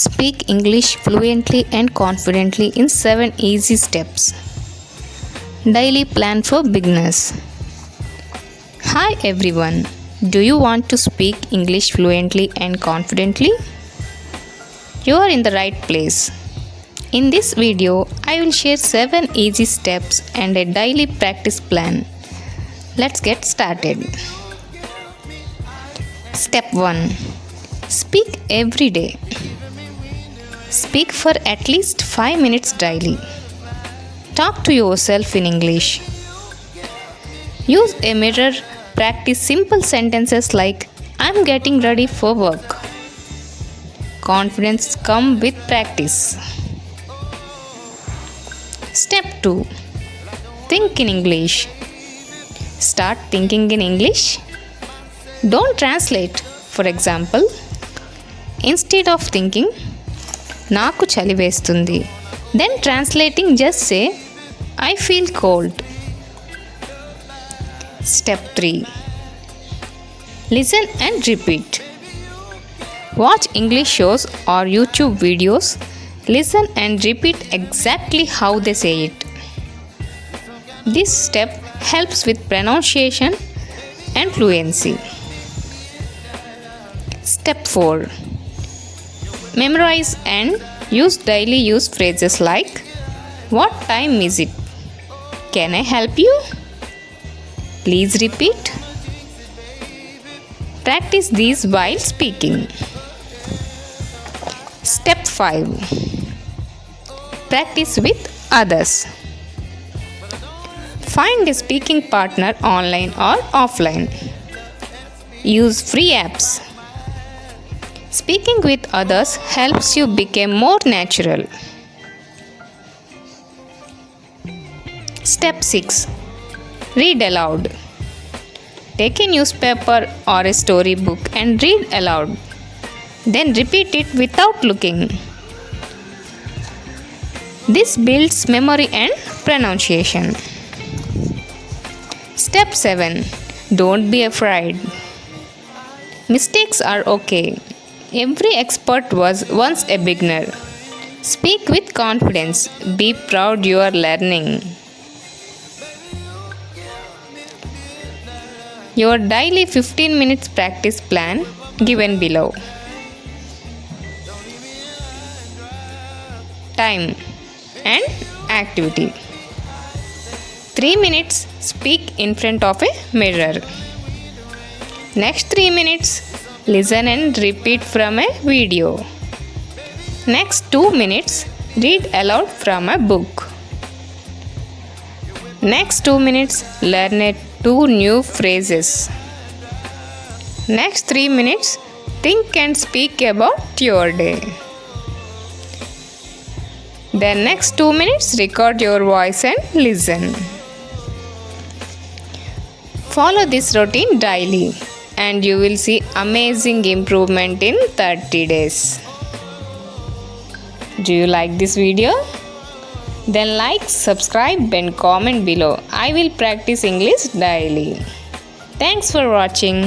Speak English fluently and confidently in 7 easy steps. Daily plan for beginners. Hi everyone. Do you want to speak English fluently and confidently? You are in the right place. In this video, I will share 7 easy steps and a daily practice plan. Let's get started. Step 1. Speak every day. Speak for at least 5 minutes daily. Talk to yourself in English. Use a mirror. Practice simple sentences like I'm getting ready for work. Confidence comes with practice. Step 2. Think in English. Start thinking in English. Don't translate. For example, instead of thinking, నాకు చలి వేస్తుంది. Then translating just say, I feel cold. Step 3. Listen and repeat. Watch English shows or YouTube videos. Listen and repeat exactly how they say it. This step helps with pronunciation and fluency. Step 4. Memorize and use daily use phrases like what time is it? Can I help you? Please repeat. Practice these while speaking. Step 5. Practice with others. Find a speaking partner online or offline. Use free apps. Speaking with others helps you become more natural. Step 6. Read aloud. Take a newspaper or a storybook and read aloud. Then repeat it without looking. This builds memory and pronunciation. Step 7. Don't be afraid. Mistakes are okay. Every expert was once a beginner. Speak with confidence. Be proud you are learning. Your daily 15 minutes practice plan given below. Time and activity. 3 minutes speak in front of a mirror. Next 3 minutes listen and repeat from a video. Next 2 minutes read aloud from a book. Next 2 minutes learn 2 new phrases. Next 3 minutes think and speak about your day. Then next 2 minutes record your voice and listen. Follow this routine daily and you will see amazing improvement in 30 days. Do you like this video? Then like, subscribe and comment below. I will practice English daily. Thanks for watching.